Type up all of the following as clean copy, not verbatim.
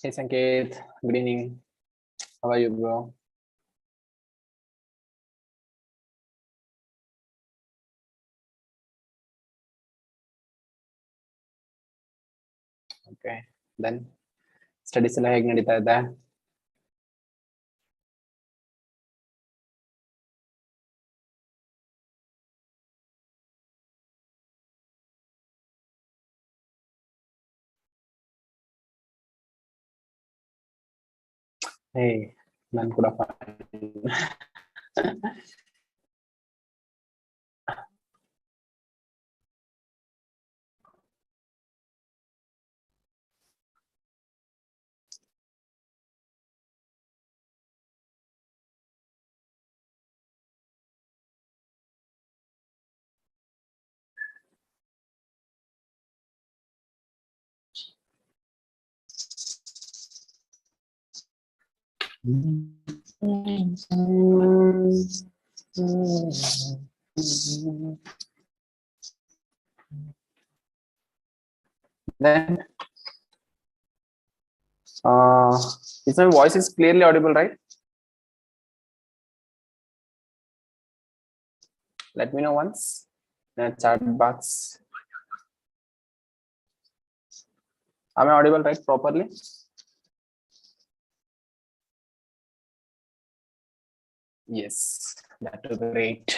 Hey Sanket, good evening. How are you, bro? Okay, then studies ಎಲ್ಲ ಹೇಗೆ ನಡೀತಾ ಇದೆ? Hey, ನಾನು ಕೂಡ fine. Then, is my voice is clearly audible, right? Let me know once in the chat box. Am I audible, right, properly? Yes, that was great.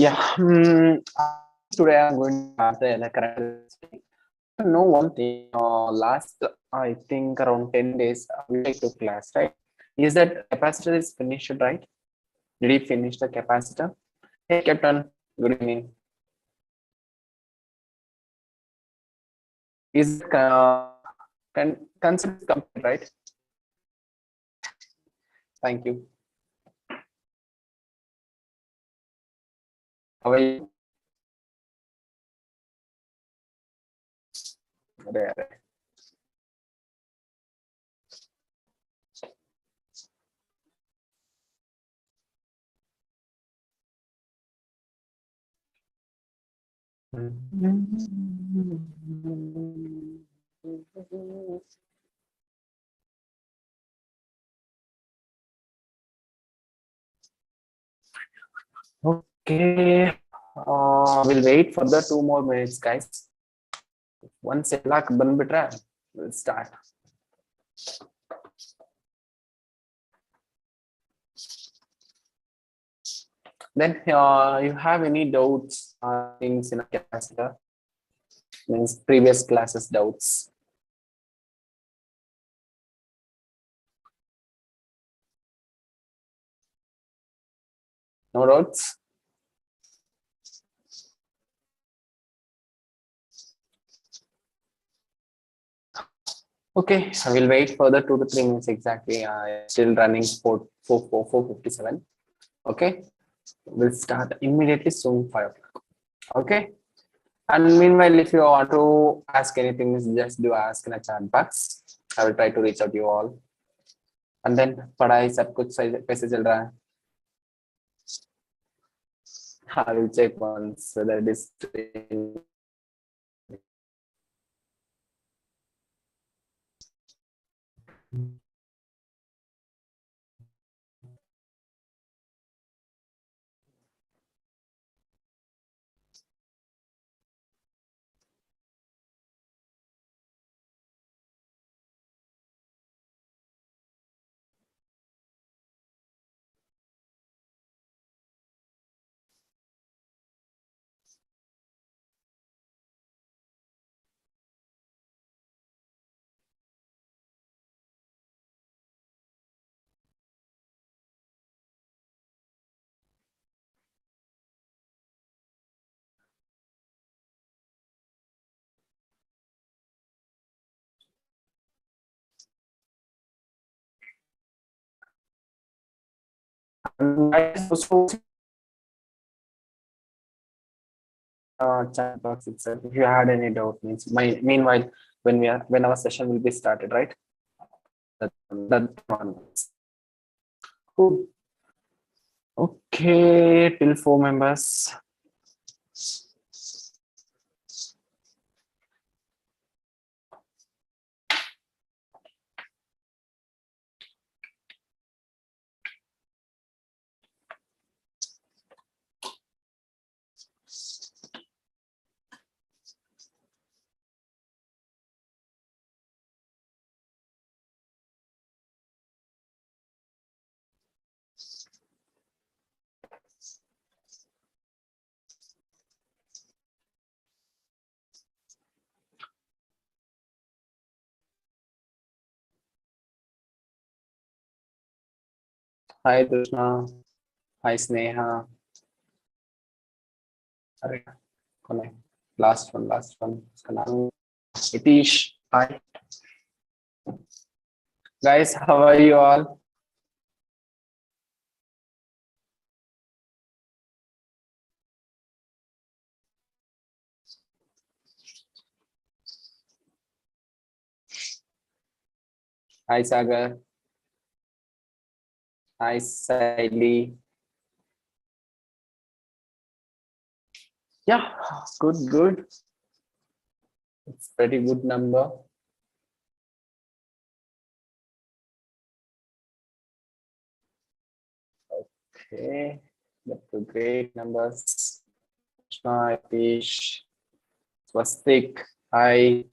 Yeah. Today I'm going to have the current. Know one thing. Last, I think around 10 days, we take to class, right? Is that capacitor is finished, right? Did he finish the capacitor? Hey, Captain. Good evening. Is concept complete, right? Thank you. How are you? There. Okay. We'll wait for the 2 more minutes, guys. Once a lakh banbitra, we'll start. Then you have any doubts or things in a capacitor? Means previous classes doubts. No doubts? Okay, I will wait for the 2 to 3 minutes exactly. Still running 4:57. Okay, we'll start immediately soon 5 o'clock. Okay, and meanwhile, if you want to ask anything, just do ask in a chat box. I will try to reach out to you all. And then, पढ़ाई सब कुछ कैसे चल रहा है? I will check once whether it is. Chat box itself. If you had any doubt, meanwhile, when our session will be started, right? That one. Cool. Okay, till 4 members. Hi Krishna. Hi Sneha. Arre, connect. Last one. उसका नाम Itish. Hi guys, how are you all? Hi Sagar. Hi Saili. Yeah, good. It's pretty good number. Okay, that's a great numbers. Krishna, Itish, Swastik. Hi.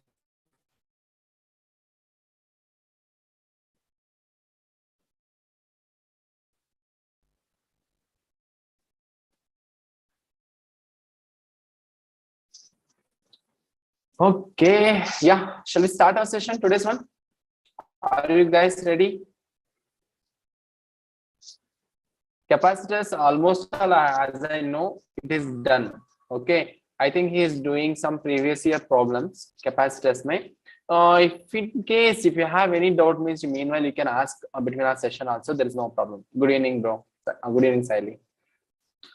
Okay, yeah. Shall we start our session today's one? Are you guys ready? Capacitors almost all, as I know, it is done. Okay, I think he is doing some previous year problems. Capacitors may. If in case if you have any doubt, means meanwhile you can ask between our session also. There is no problem. Good evening, bro. Good evening, Sally.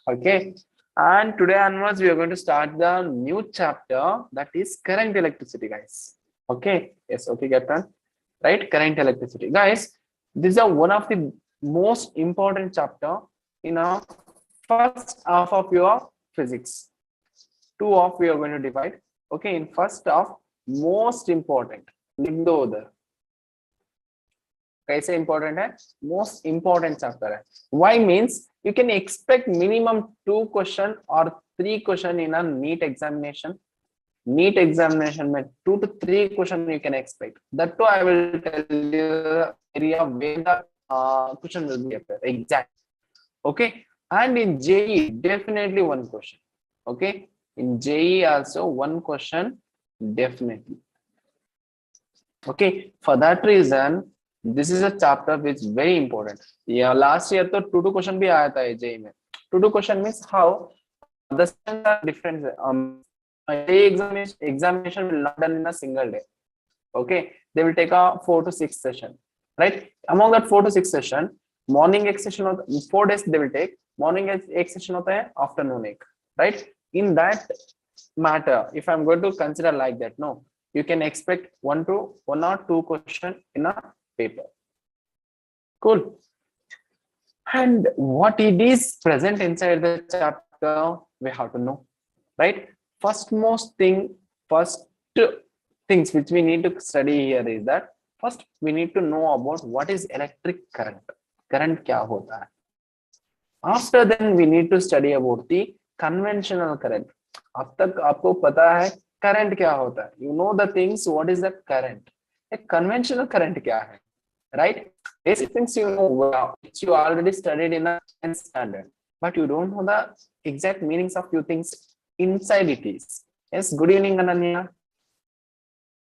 Okay, and today onwards we are going to start the new chapter, that is current electricity, guys. Okay, yes, okay, Captain. Right, current electricity, guys. This is one of the most important chapter in our first half of your physics. Two of we are going to divide. Okay, in first half, most important. लिख दो उधर. कैसे important है? Most important chapter है. Why means you can expect minimum 2 question or 3 question in a NEET examination. NEET examination में 2 to 3 question you can expect. That too I will tell you the area where the question will be appear. Exact. Okay. And in JE definitely one question. Okay. In JE also one question definitely. Okay. For that reason, this is a chapter which is very important. Yeah, last year तो 2 question भी आया था JE में. 2 question means how the questions are different. Examination will not done in a single day. Okay, they will take a 4 to 6 session, right? Among that 4 to 6 session, morning एक session होता, 4 days they will take. Morning एक session होता है, afternoon एक, right? In that matter, if I'm going to consider like that, no, you can expect one or two question in a paper. Cool. And what it is present inside the chapter, we have to know, right? First things which we need to study here is that first we need to know about what is electric current. Current क्या होता है? After then we need to study about the conventional current. अब तक आपको पता है current क्या होता है? You know the things. What is the current? A conventional current क्या है? Right? Basic things you know well, which you already studied in a 10th standard, but you don't know the exact meanings of few things inside it is. Yes, good evening, Ananya.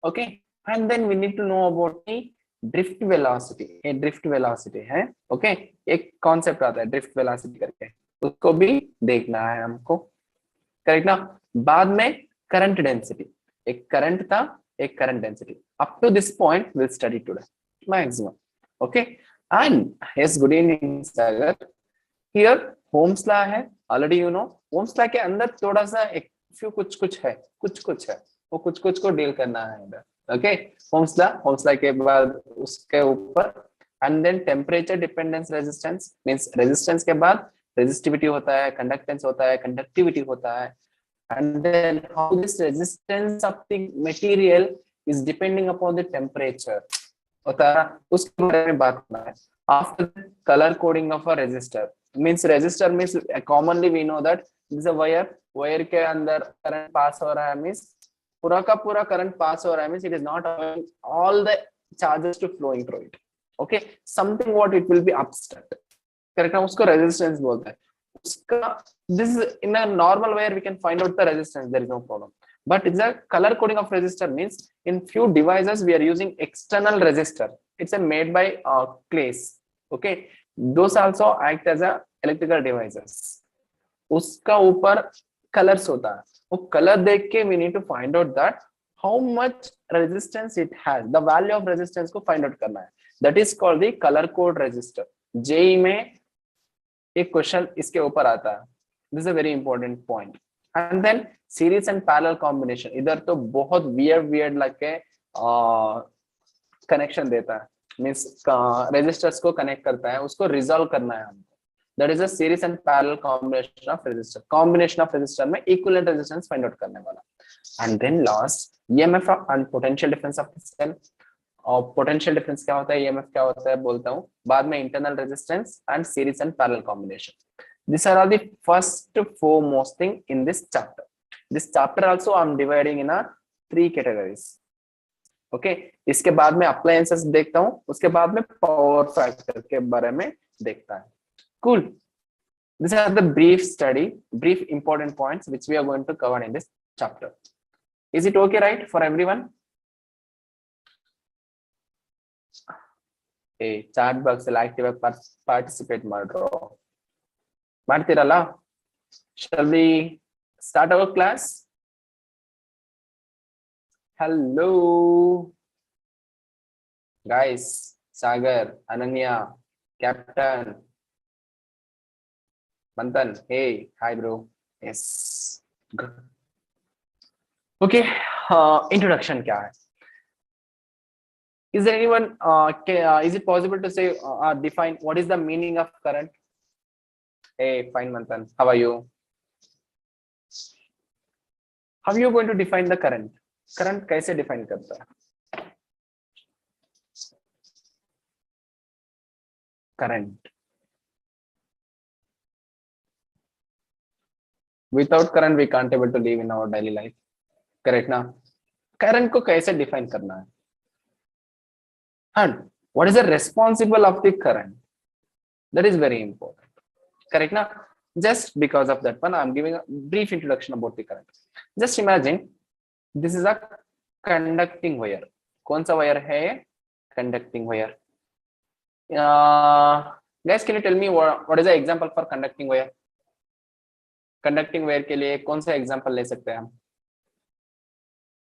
Okay, and then we need to know about the drift velocity. A drift velocity है, okay? एक concept आता है drift velocity करके, उसको भी देखना है हमको, करेक्ट ना? बाद में current density, एक current था, एक current density. Up to this point we'll study today maximum. Okay, and yes, good evening, Sagar. Here Ohm's law है, already you know. Ohm's law के अंदर थोड़ा सा एक few कुछ है, कुछ है, वो कुछ को डील करना है इधर. Okay, Ohm's law के बाद उसके ऊपर, and then temperature dependence resistance means resistance के बाद resistivity होता है, conductance होता है, conductivity होता है, and then how this resistance of the material is depending upon the temperature होता है, उसके बारे में बात करना है. After color coding of a resistor means commonly we know that this is a wire के अंदर current pass हो रहा है, means पूरा का पूरा current pass हो रहा है, means it is not allowing all the charges to flowing through it. Okay, something what it will be obstruct, correct ना? उसको resistance बोलते हैं. उसका this is in a normal wire we can find out the resistance, there is no problem. But it's a color coding of resistor means in few devices we are using external resistor. It's a made by Class. Okay, those also act as a electrical devices. उसका ऊपर colours होता है, वो colour देख के we need to find out that how much resistance it has, the value of resistance को find out करना है. That is called the color code resistor. JEE में एक क्वेश्चन इसके ऊपर आता है. This is a very important point. And then series and parallel combination. इधर तो बहुत weird लगे कनेक्शन देता है, मीन्स रेजिस्टर्स को कनेक्ट करता है, उसको रिजॉल्व करना है हमको. That is a series and parallel combination of resistor. Combination of resistor में इक्विवेलेंट रेजिस्टेंस फाइंड आउट करने वाला. And then last EMF and potential difference of the cell. और पोटेंशियल डिफरेंस क्या होता है, ईएमएफ क्या होता है बोलता हूँ बाद में. Internal resistance and series and parallel combination. These are all the first foremost thing in this chapter. This chapter also I'm dividing in a 3 categories. Okay, इसके बाद में appliances देखता हूँ, उसके बाद में power factor के बारे में देखता है. Cool. These are the brief study, brief important points which we are going to cover in this chapter. Is it okay, right, for everyone? Hey, chat box ಅಲ್ಲಿ active participate ಮಾಡ್ರೋ. ಮಾಡ್ತಿರಲ್ಲ? Shall we start our class? Hello guys, Sagar, Ananya, Captain, Manthan. Hey, hi bro. Yes, good. Okay, introduction क्या है? Is there anyone is it possible to say define what is the meaning of current? Hey, fine Manthan, how are you? How are you going to define the current? Current कैसे define करता है? Current. Without current we can't able to live in our daily life. Correct ना? Current को कैसे define करना है? And what is the responsible of the current? That is very important. Correct na? Just because of that one, I am giving a brief introduction about the current. Just imagine this is a conducting wire. कौन सा wire है? Conducting wire. Guys, can you tell me what is the example for conducting wire? Conducting wire के लिए कौन सा example ले सकते हैं हम?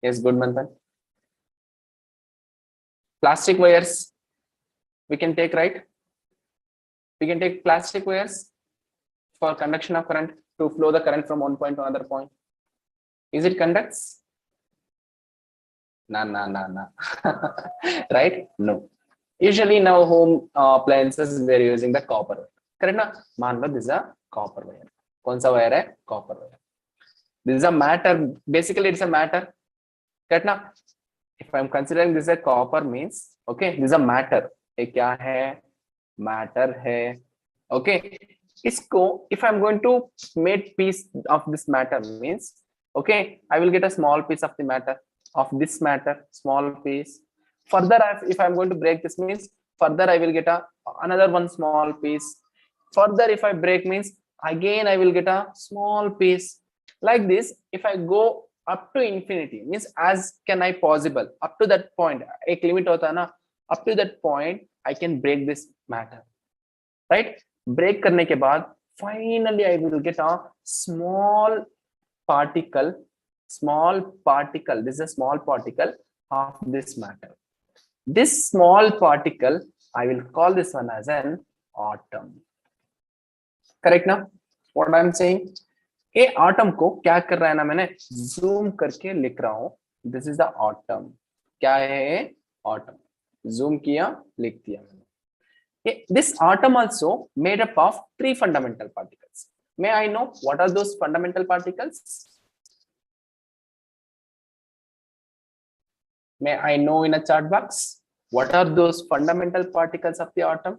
Yes, good Manthan. Plastic wires we can take, right? We can take plastic wires for conduction of current to flow the current from one point to another point. Is it conducts? Nah. Right? No. Usually now home appliances we are using the copper wire. Correct na? मान लो this is a copper wire. कौन सा wire है? Copper wire. This is a matter. Basically it's a matter. Correct na? If I am considering this a copper means okay, this is a matter. ये क्या है? Matter है. Okay. इसको if I am going to make piece of this matter means okay, I will get a small piece of the matter of this matter, small piece. Further, if I am going to break this means further I will get another one small piece. Further, if I break means again I will get a small piece. Like this, if I go up to infinity means as can I possible up to that point. एक limit होता है ना, up to that point I can break this matter, right? Break करने के बाद finally I will get a small particle. This is a small particle of this matter. This small particle I will call this one as an atom. Correct ना? What I am saying? ये atom को क्या कर रहा है ना, मैंने zoom करके लिख रहा हूँ. This is the atom. क्या है? Atom. Zoom किया, लिख दिया मैंने. This atom also made up of 3 fundamental particles. May I know what are those fundamental particles? May I know in a chat box what are those fundamental particles of the atom?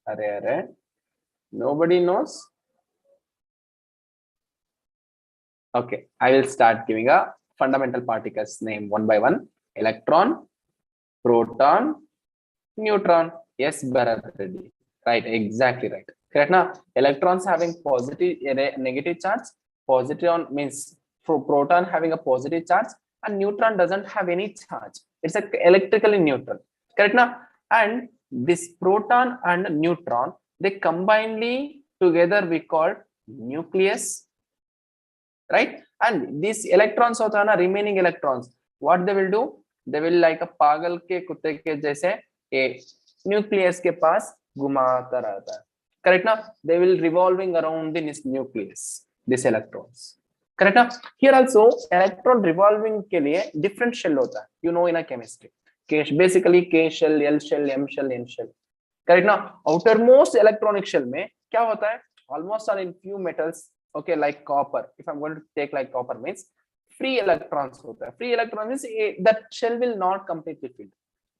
Arre, nobody knows. Okay, I will start giving a fundamental particles name one by one. Electron, proton, neutron. Yes, Bharat Reddy. Right, exactly right. Correct now. Electrons having positive, negative charge. Positive means proton having a positive charge and neutron doesn't have any charge. It's a electrically neutral, correct now? And this proton and neutron, they combinedly together we call nucleus, right? And these electrons होता है ना, remaining electrons, what they will do? They will like a पागल के कुत्ते के जैसे a nucleus के पास घुमाता रहता है, correct ना? They will revolving around in this nucleus, these electrons, correct ना? Here also electron revolving के लिए different shell होता है, you know in a chemistry. Basically K shell, L shell, M shell, N shell, correct ना? Outermost electronic shell में क्या होता है? Almost all in few metals, okay, like copper. If I'm going to take like copper means free electrons होता है. Free electron means that shell will not completely filled.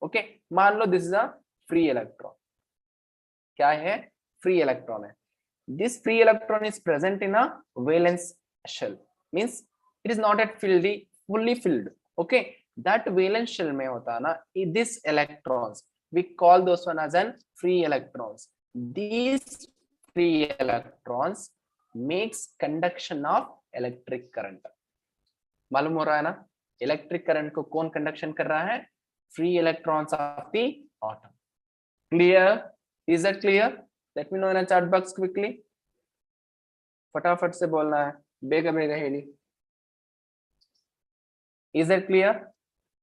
Okay, मान लो this is a free electron. क्या है? Free electron है. This free electron is present in a valence shell. Means it is not yet filled, fully filled. Okay, that valence shell में होता है ना, this electrons we call those one as an free electrons. These free electrons makes conduction of electric current. मालूम हो रहा है ना, electric current को कौन कंडक्शन कर रहा है? Free electrons of the atom. Clear? Is that clear? Let me know in a chat box quickly. फटाफट से बोलना है, बेगा बेगा हेली. Is that clear?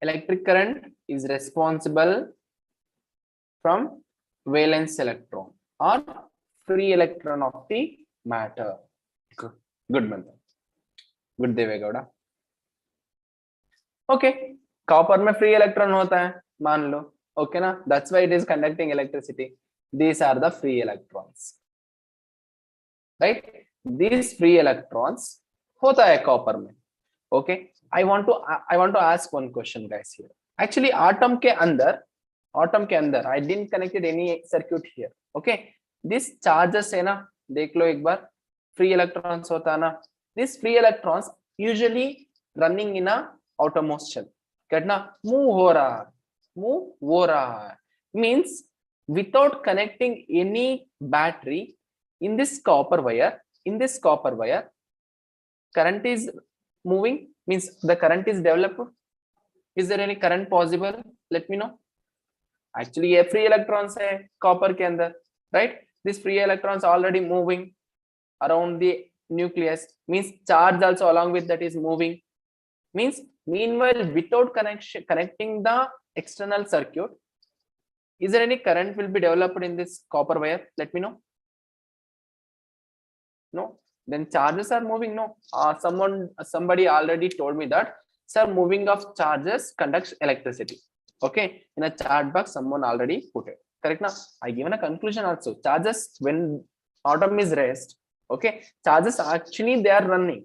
Electric current is responsible from valence electron और free electron of the matter. Good method, good Devegowda. Okay, copper में free electron होता है मान लो, ओके ना, that's why it is conducting electricity. These are the free electrons, right? These free electrons होता है copper में. Okay, I want to ask one question guys here. Actually atom के अंदर I didn't connected any circuit here. Okay, this charges है ना, देख लो एक बार, free electrons होता है ना. This free electrons usually running in a outermost shell, कितना मूव हो रहा है means without connecting any battery in this copper wire, current is moving, means the current is developed. Is there any current possible? Let me know. Actually ये free electrons है copper के अंदर, right? This free electrons already moving around the nucleus, means charge also along with that is moving. Means meanwhile without connecting the external circuit, is there any current will be developed in this copper wire? Let me know. No, then charges are moving. No, somebody already told me that sir, moving of charges conducts electricity. Okay, in a chat box someone already put it, correct now. I given a conclusion also. Charges when atom is rest, okay, charges actually they are running,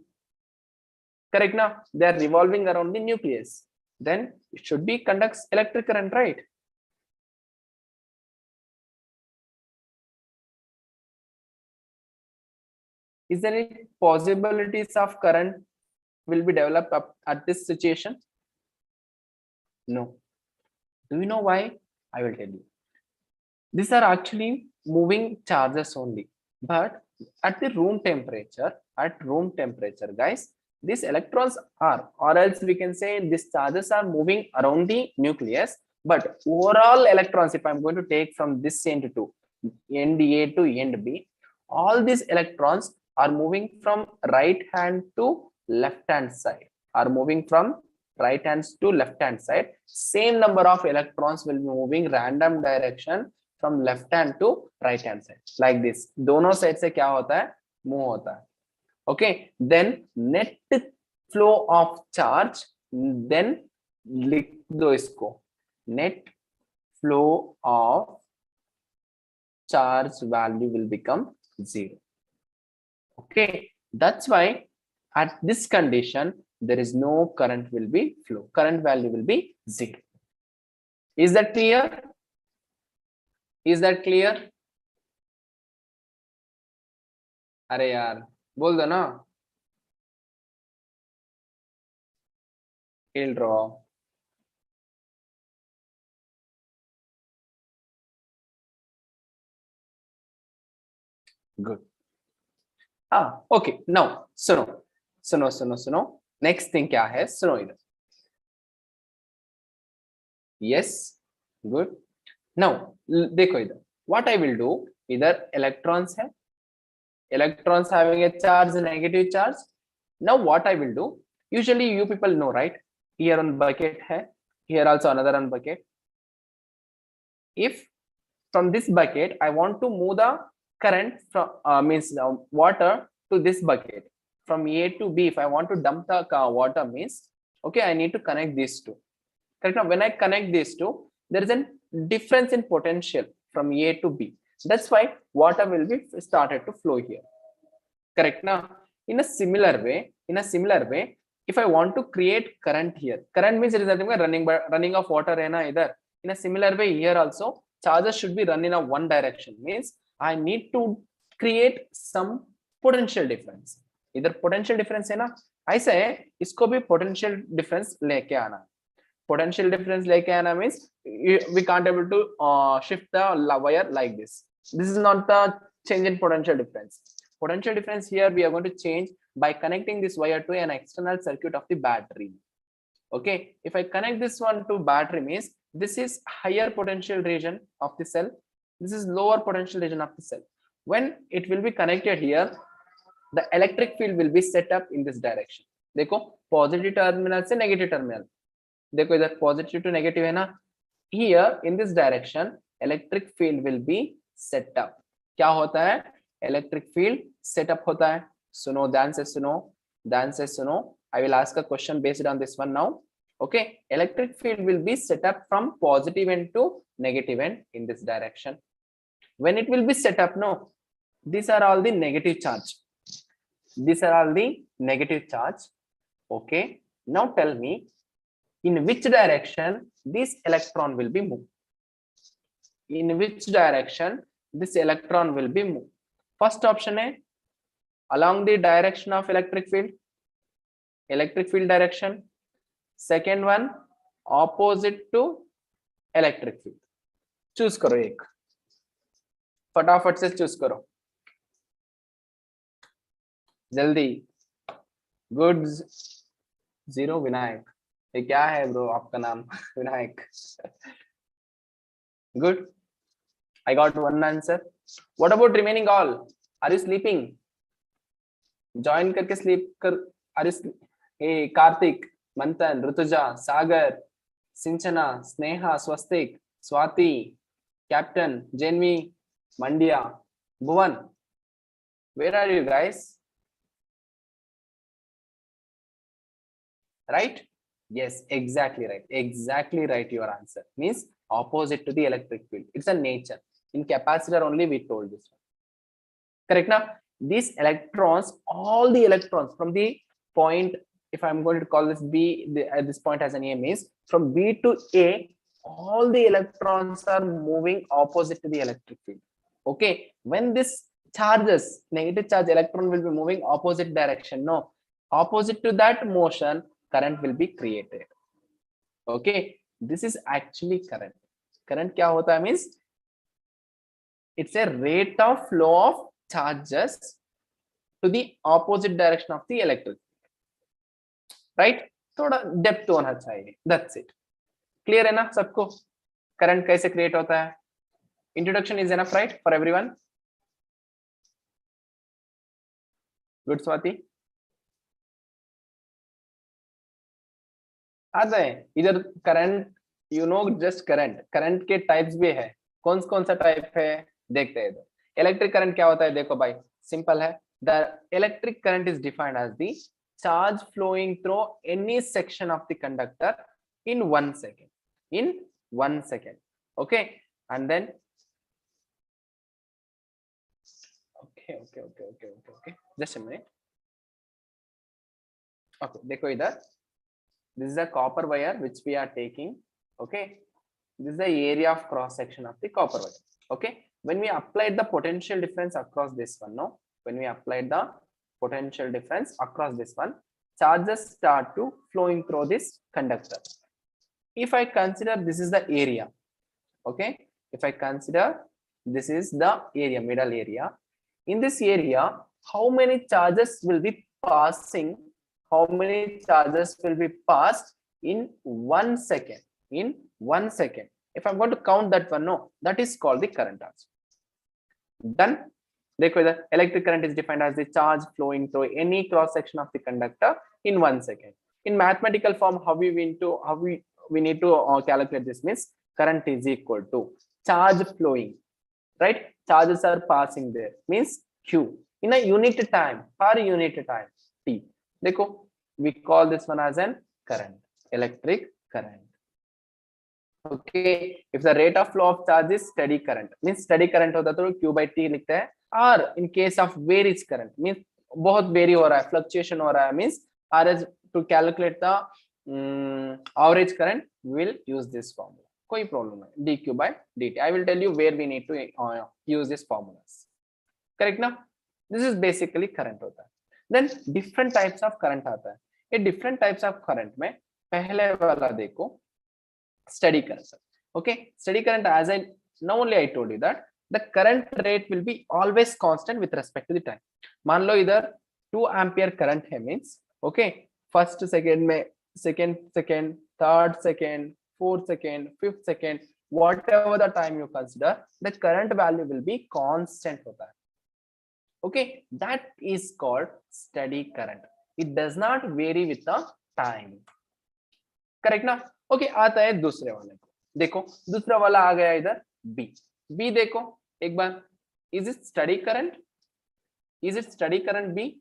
correct now, they are revolving around the nucleus, then it should be conducts electric current, right? Is there any possibilities of current will be developed up at this situation? No. Do you know why? I will tell you. These are actually moving charges only, but at the room temperature, guys, these electrons are, or else we can say these charges are moving around the nucleus, but overall electrons, if I'm going to take from this end to end A to end B, all these electrons are moving from right hand to left hand side, same number of electrons will be moving random direction from left hand to right hand side, like this. दोनों side से क्या होता है? Move होता है. Okay, then net flow of charge, then लिख दो इसको, net flow of charge value will become 0. Okay, that's why at this condition there is no current will be flow, current value will be 0. Is that clear? Is that clear? अरे यार बोल दो ना. खेल रहा. Good. Okay, now सुनो. Next thing क्या है, सुनो इधर. Yes, good. नाउ देखो इधर, व्हाट आई विल डू, इधर इलेक्ट्रॉन्स है, electrons having a charge, negative charge. Now what I will do, usually you people know, right? Here on bucket hai, here also another on bucket. If from this bucket I want to move the current from means water to this bucket from A to B, if I want to dump the water means, okay, I need to connect these two. Correct? Now when I connect these two, there is a difference in potential from A to B. That's why water will be started to flow here. Correct? Now in a similar way, if I want to create current here, current means resulting by running of water hai na either. In a similar way here also, charges should be run in a one direction, means I need to create some potential difference. इधर potential difference है ना, ऐसे इसको भी potential difference लेके आना. Potential difference लेके आना means we can't able to shift the wire like this. This is not the change in potential difference. Potential difference here we are going to change by connecting this wire to an external circuit of the battery. Okay, if I connect this one to battery means this is higher potential region of the cell, this is lower potential region of the cell. When it will be connected here, the electric field will be set up in this direction. देखो positive terminal से negative terminal, देखो इधर positive to negative है ना, here in this direction electric field will be set up. क्या होता है, electric field set up होता है. सुनो, ध्यान से सुनो, I will ask a question based on this one now. Okay, electric field will be set up from positive end to negative end in this direction. When it will be set up, no, these are all the negative charge. These are all the negative charge. Okay, now tell me in which direction this electron will be moved. In which direction this electron will be moved. First option है along the direction of electric field direction. Second one opposite to electric field. Choose करो एक, फटाफट से choose करो, जल्दी. Good. Zero Vinayak, ये क्या है ब्रो आपका नाम? Vinayak. Good, I got one answer. What about remaining all? Are you sleeping? Join करके sleep कर. Are you? Hey, Karthik, Manthan, Rutuja, Sagar, Sinchana, Sneha, Swastik, Swati, Captain, Janvi, Mandya, Bhuvan. Where are you guys? Right? Yes, exactly right. Exactly right. Your answer means opposite to the electric field. It's a nature. In capacitor only we told this one. Correct? Now these electrons, all the electrons from the point, if I'm going to call this B, at this point as an EM is from B to A, all the electrons are moving opposite to the electric field. Okay, when this charges, negative charge electron will be moving opposite direction. No, opposite to that motion, current will be created. Okay, this is actually current. Current क्या होता है means it's a rate of flow of charges to the opposite direction of the electric field. Right? थोड़ा depth होना चाहिए. That's it. Clear है ना सबको? Current कैसे create होता है? Introduction is enough, right, for everyone? Good, Swati. आता है इधर current, you know just current के टाइप्स भी है. कौन सा टाइप है देखते हैं. इलेक्ट्रिक करंट क्या होता है, देखो भाई सिंपल है. The electric current is defined as the charge flowing through any section of the conductor in 1 second. In 1 second. Okay, and then okay, just a minute. Okay, देखो इधर, this is a copper wire which we are taking. Okay, this is the area of cross section of the copper wire. Okay, when we applied the potential difference across this one, no, when we applied the potential difference across this one, charges start to flowing through this conductor. If I consider this is the area, okay, if I consider this is the area, middle area, in this area how many charges will be passing how many charges will be passed in 1 second. In 1 second. If I'm going to count that one, no, that is called the current charge. Done. देखो इधर electric current is defined as the charge flowing through any cross section of the conductor in 1 second. In mathematical form, how we need to calculate this means current is equal to charge flowing, right? Charges are passing there means Q in a unit time, per unit time T. देखो we call this one as an current, electric current. Okay, if the rate of flow of charge is steady current means steady current होता तो Q by T लिखते हैं. Or in case of varies current means बहुत vary हो रहा है, fluctuation हो रहा है means RS to calculate the average current we will use this formula. कोई problem नहीं, dq by dt. I will tell you where we need to use these formulas. Correct ना? This is basically current होता है. Then different types of current आता है. ये different types of current में पहले वाला देखो steady current. Okay, steady current, as I now only I told you that the current rate will be always constant with respect to the time. मान लो इधर 2 ampere current है means okay, first second में second, third second, fourth second, fifth second, whatever the time you consider, the current value will be constant होता है. Okay, that is called steady current. It does not vary with the time. Correct ना? Okay, आता है दूसरे वाले को. देखो दूसरा वाला आ गया इधर B देखो एक बार. Is it steady current? Is it steady current B?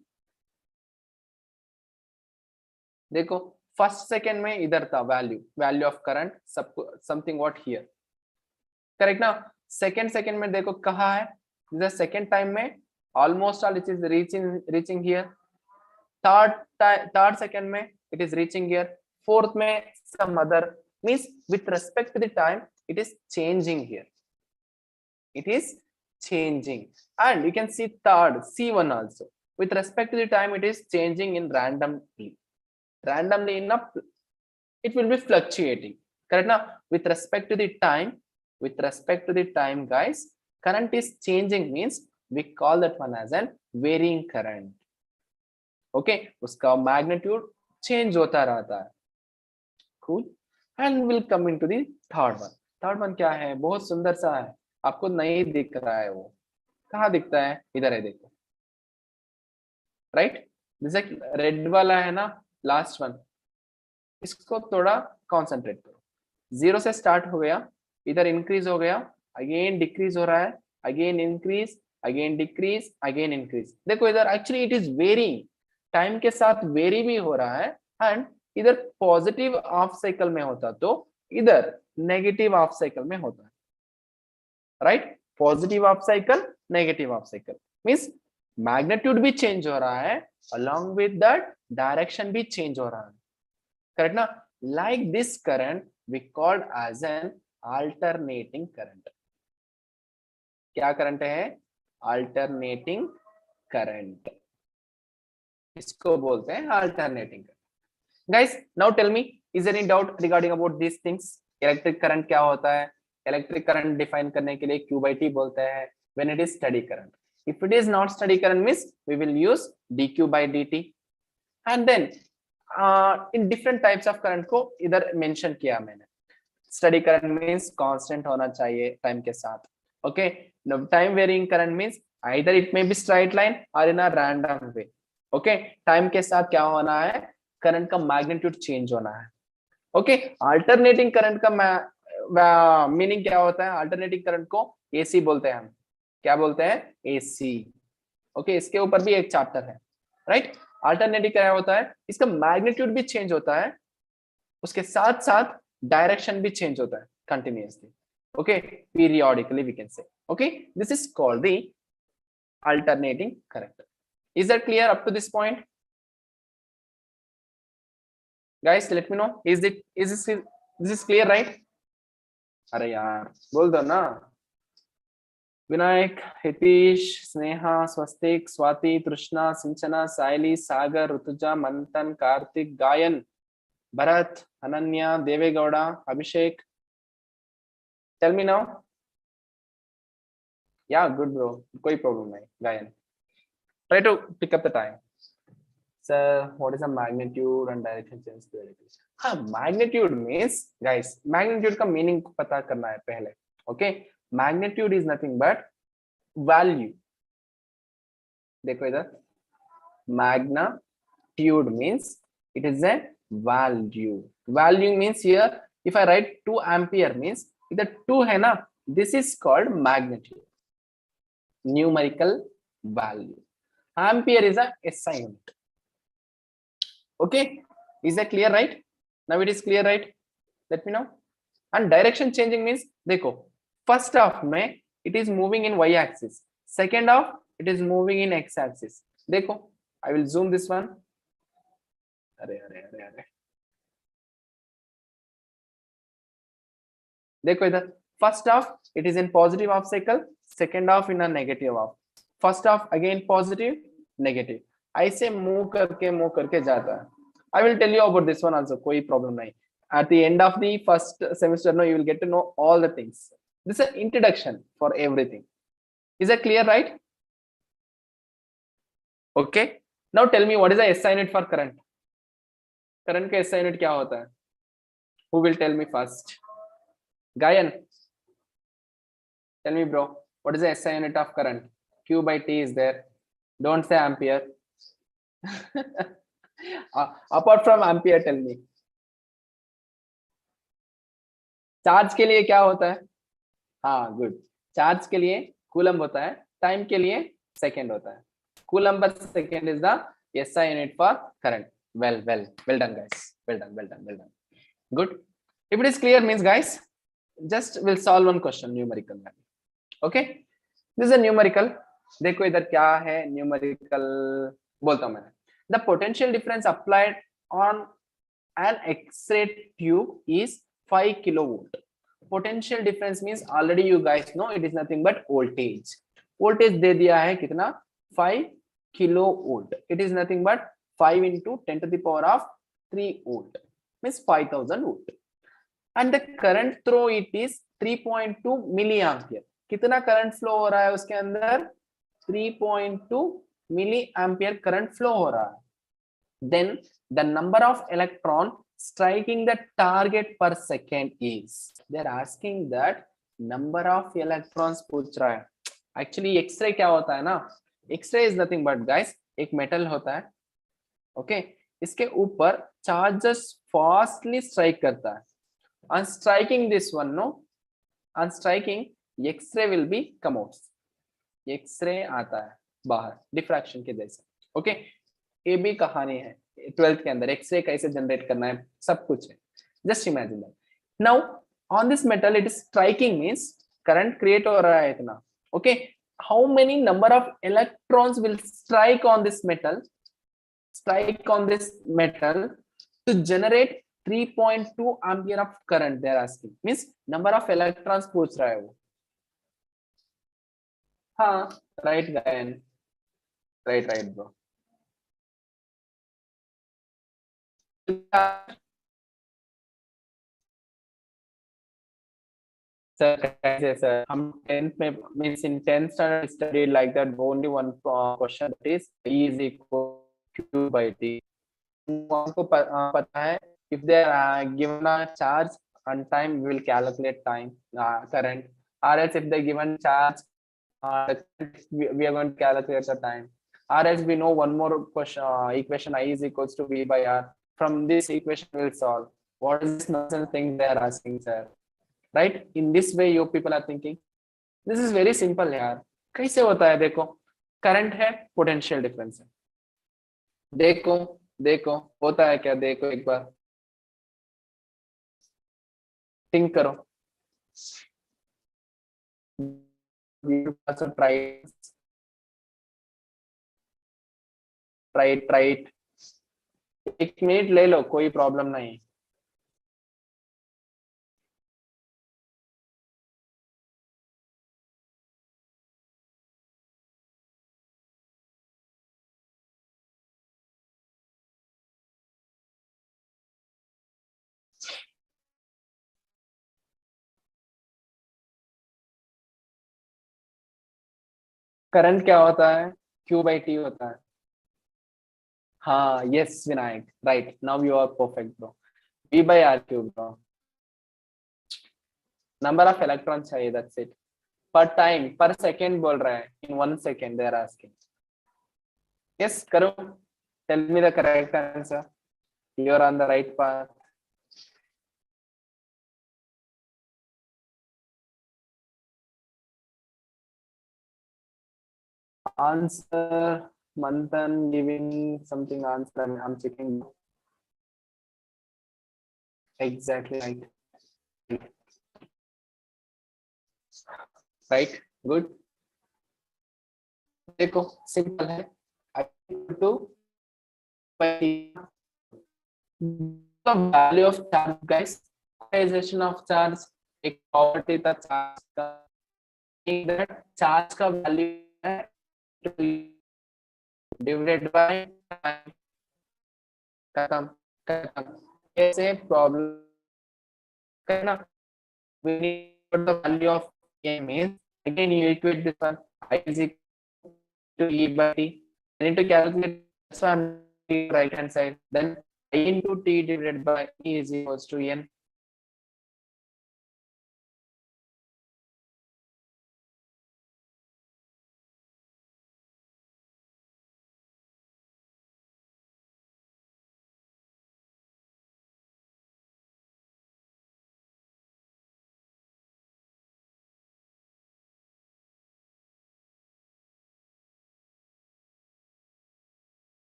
देखो फर्स्ट सेकेंड में इधर था value of current something what here. Correct ना? सेकेंड में देखो कहाँ है, इधर सेकेंड टाइम में almost all it is reaching here. Third second में it is reaching here. Fourth में some other means with respect to the time it is changing here. It is changing. And you can see third C1 also with respect to the time it is changing in randomly enough. It will be fluctuating. Correct now? With respect to the time guys, current is changing means we call that one as an varying current. Okay, uska magnitude change hota रहता है. Cool. And we'll come into the third one. Third one क्या है, बहुत सुंदर सा है, आपको नहीं दिख रहा है. वो कहाँ दिखता है, इधर है देखो. राइट, जैसे रेड वाला है ना लास्ट वन, इसको थोड़ा कॉन्सेंट्रेट करो. 0 से स्टार्ट हो गया, इधर इंक्रीज हो गया, अगेन डिक्रीज हो रहा है, again increase, again decrease, again increase. देखो इधर actually it is varying, time के साथ वेरी भी हो रहा है. एंड इधर पॉजिटिव ऑफ साइकिल में होता तो इधर नेगेटिव ऑफ साइकिल में होता है. Right, positive of cycle, negative of cycle means magnitude भी चेंज हो रहा है, अलोंग विद दैट डायरेक्शन भी चेंज हो रहा है. करेक्ट ना? Like this current we called as an alternating current. क्या करंट है? अल्टरनेटिंग करंट, इसको बोलते हैं alternating current. Guys, now tell me, is there any doubt regarding about these things? Electric current क्या होता है? इलेक्ट्रिक करंट डिफाइन करने के लिए Q by T बोलते हैं when it is steady current. If it is not steady current means we will use dq by dt. And then in different types of current को इधर mention किया मैंने. Steady current means constant होना चाहिए time के साथ. Okay, now time varying current means either it may be straight line or in a random way. Okay, time के साथ क्या होना है, करंट का मैग्नीट्यूड चेंज होना है. ओके, अल्टरनेटिंग करंट का मीनिंग क्या होता है? अल्टरनेटिंग करंट को एसी बोलते हैं हम. क्या बोलते हैं? एसी. ओके, इसके ऊपर भी एक चैप्टर है. राइट, अल्टरनेटिंग क्या होता है? इसका मैग्नीट्यूड भी चेंज होता है, उसके साथ साथ डायरेक्शन भी चेंज होता है continuously. Okay, periodically we can say. Okay, this is called the alternating current. Is that clear up to this point? Guys, let me know, is this clear, right? अरे यार बोल दो ना. विनायक, हितीश, स्नेहा, स्वस्तिक, स्वाति, तृष्णा, सिंचना, सायली, सागर, Rutuja, Manthan, Kartik, Gayan, Bharat, Ananya, Devegowda, Abhishek. Tell me now. Yeah good bro, कोई problem नहीं. Gayan, try to pick up the time. Sir, what is the magnitude and direction change to electricity? हाँ, magnitude means guys, magnitude का meaning पता करना है पहले. Okay, magnitude is nothing but value. देखो इधर, magnitude means it is a value. Value means here if I write 2 ampere means इधर 2 है ना, this is called magnitude. Numerical value. Ampere is a SI unit. Okay, is that clear, right? Now it is clear, right? Let me know. And direction changing means देखो, first half में it is moving in y axis, second half it is moving in x axis. देखो, I will zoom this one. अरे अरे अरे अरे, देखो इधर, first half it is in positive half cycle, second half in a negative half, first half again positive, negative, ऐसे move करके जाता है. I will tell you about this one also, कोई problem नहीं. At the end of the first semester, no, you will get to know all the things. This is an introduction for everything. Is that clear, right? Okay. Now tell me what is the SI unit for current? Current का SI unit क्या होता है? Who will tell me first? Gayan, tell me, bro. What is the SI unit of current? Q by T is there. Don't say ampere. Apart from ampere, tell me. Charge के लिए क्या होता है? हाँ, good. Charge के लिए coulomb होता है, टाइम के लिए सेकेंड होता है. Coulomb per second is the SI unit for current. Well done, guys. Well done. Good. If it is clear means, guys, just we'll solve one question, numerical value. Okay, this is a numerical. देखो इधर क्या है, numerical बोलता हूँ मैं. The potential difference applied on an X-ray tube is 5 kilovolt. Potential difference means already you guys know it is nothing but voltage. Voltage दे दिया है कितना, 5 kilovolt. It is nothing but 5 into 10 to the power of 3 volt, means 5000 volt. And the current through it is 3.2 milliampere. कितना current flow हो रहा है उसके अंदर, 3.2 milliampere current flow हो रहा है. Then the number of electron striking the target per second is, they are asking that number of electrons पूछ रहा है. Actually X-ray क्या होता है ना, X-ray is nothing but guys, एक मेटल होता है. Okay, इसके ऊपर चार्जेस फास्टली स्ट्राइक करता है. On striking this one, no, on striking X-ray will be come out. X-ray आता है बाहर डिफ्रैक्शन के जैसे. ओके, ये भी कहानी है 12th के अंदर, एक्सरे कैसे जनरेट करना है सब कुछ है. Just imagine that. Now on this metal it is striking means current create हो रहा है इतना. Okay, how many number of electrons will strike on this metal, strike on this metal to generate 3.2 ampere of current, they are asking. Means number of electrons पूछ रहा है वो. हाँ, right Gayan, right bro. Sir हम 10th में means in 10th standard studied like that, only one question, that is E is equal Q by T. हमको पता है if they are given a charge on time we will calculate time current, or else if they given charge we are going to calculate the time, or else we know one more question, equation I is equals to V by R. From this equation we will solve. What is this nonsense thing they are asking, sir? Right? In this way you people are thinking. This is very simple यार. कैसे होता है देखो, current है, potential difference है. देखो होता है क्या, देखो एक बार थिंक करो. Try it. 1 मिनट ले लो, कोई प्रॉब्लम नहीं. करंट क्या होता है, Q by T होता है. Yes, Vinayak. Right. Now you are perfect, bro. V by R cube, bro. Number of electrons चाहिए, that's it. Per time, per second बोल रहा है. In 1 second, they are asking. Yes, करो. Tell me the correct answer. You are on the right path. Answer, Manthan giving something answer. I'm checking. Exactly right. Right. Good. देखो simple है. I to the value of charge, guys. Quantization of charge. एक property था charge का. that charge का value है divided by time. खत्म. ऐसे problem करना. We need the value of a means. Again, you equate this one. I is equal to E by T. I need to calculate this one right hand side. Then I into T divided by E is equals to N.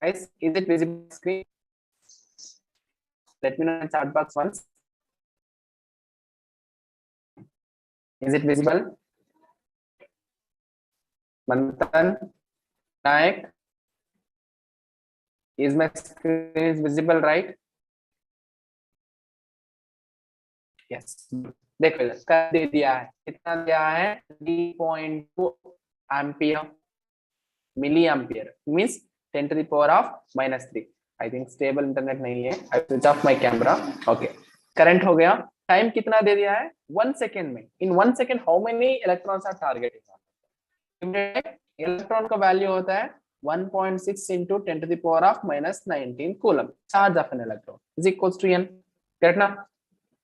Guys, is it visible on screen? Let me know in the chat box once. Is it visible? Manthan, Nayak, is my screen is visible, right? Yes. देखो कर दे दिया है. कितना दिया है? 3.2 ampere milli ampere means 10 to the power of -3. I think stable internet नहीं है. I switch off my camera. Okay, current हो गया. टाइम कितना दे दिया है? 1 सेकेंड में. In 1 second how many electrons are targeting? Electron का वैल्यू होता है 1.6 into 10 to the power of -19 coulomb. Charge of an electron is equals to n. Correct ना?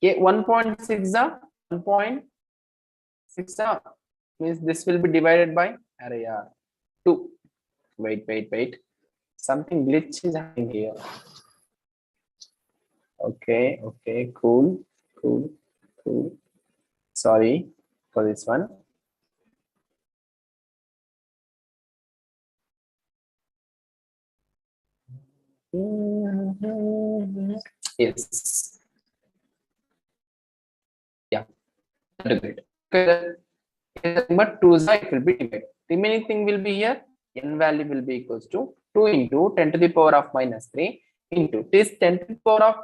ये 1.6 1.6 means this will be divided by अरे यार 2. Wait. Something glitch is happening here. Okay, cool. Sorry for this one. Yes. Yeah. Great. But 2 it will be divided. Remaining thing will be here. N value will be equals to 2 into 10 to the power of -3 into this 10 to the power of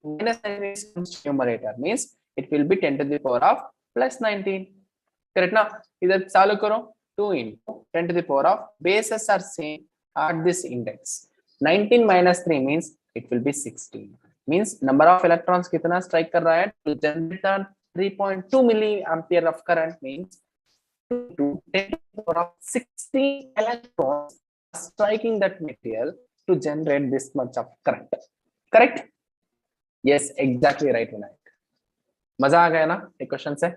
-19 numerator means it will be 10 to the power of +19. Correct now? इधर चालू करो. 2 into 10 to the power of bases are same at this index. 19 minus 3 means it will be 16. Means number of electrons कितना strike कर रहा है? To generate 3.2 milliampere of current means to 10 to the power of 16 electrons striking that material to generate this much of current. Correct? Yes, exactly right, Vinayak. मजा आ गया ना एक question से?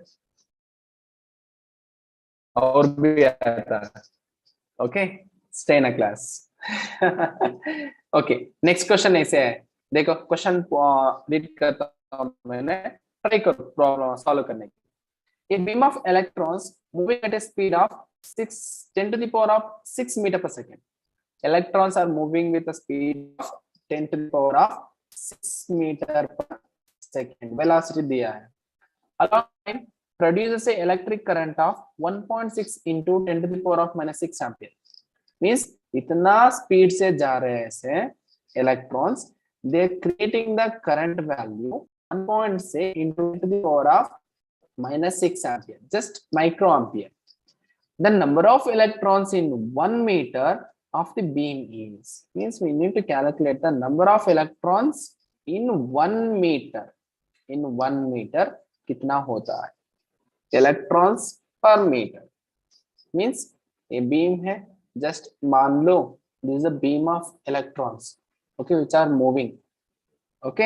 और भी आता है. Okay, stay in class. Okay, next question ऐसे है. देखो क्वेश्चन रीड करता हूं. मैंने ट्राई करो प्रॉब्लम सॉल्व करने की. A beam of electrons moving at a speed of 10 to the power of 6 meter per second. Electrons are moving with a speed of 10 to the power of 6 meter per second. Velocity दिया है. Along time produces a electric current of 1.6 into 10 to the power of -6 ampere. Means इतना speed से जा रहे हैं ऐसे electrons, they are creating the current value 1.6 into 10 to the power of -6 ampere, just microampere. The number of electrons in 1 meter of the beam is, means we need to calculate the number of electrons in 1 meter. In 1 metre कितना होता है? Electrons per metre means ये beam है, just मान लो this is a beam of electrons, okay, which are moving, okay.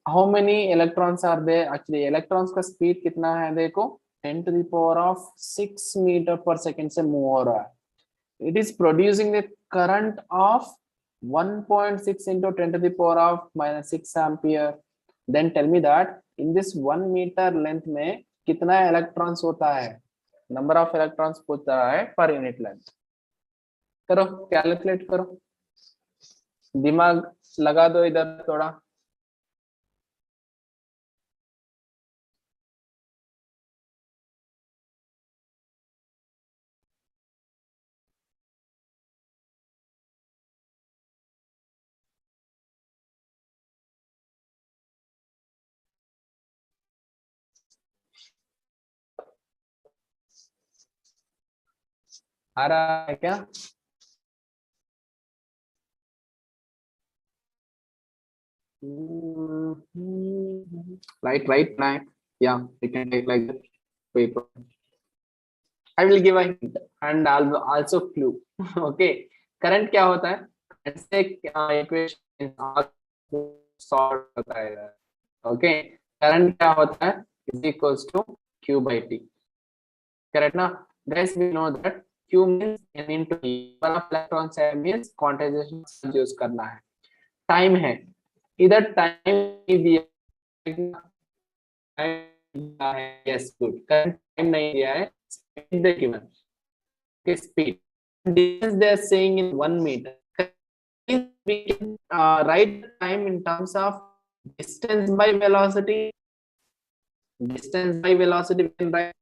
How many electrons are there? Actually electrons का speed कितना है देखो, 10⁻⁶मीटर पर सेकेंड से मूव हो रहा है। It is producing the current of 1.6 into 10⁻⁻⁶ ampere. Then tell me that in this 1 metre length में कितना इलेक्ट्रॉन्स होता है? नंबर ऑफ इलेक्ट्रॉन्स पूछ रहा है पर यूनिट लेंथ। करो, कैलकुलेट करो, दिमाग लगा दो इधर थोड़ा। आ रहा है क्या? Right, right. Yeah, we can take like that. Paper. I will give a hint and also clue. Okay. Current क्या होता है? ऐसे इक्वेशन सॉल्व होता है। ओके, करंट क्या होता है? Is equals to Q by T, correct ना? Guys we know that Q means n into E, number of electrons है मींस क्वांटाइजेशन यूज करना है। टाइम है, इधर टाइम दिया है, यस गुड, करंट टाइम नहीं दिया है, speed they given, okay, speed. Distance they are saying in 1 meter. We can write the time in terms of distance by velocity. Distance by velocity we can write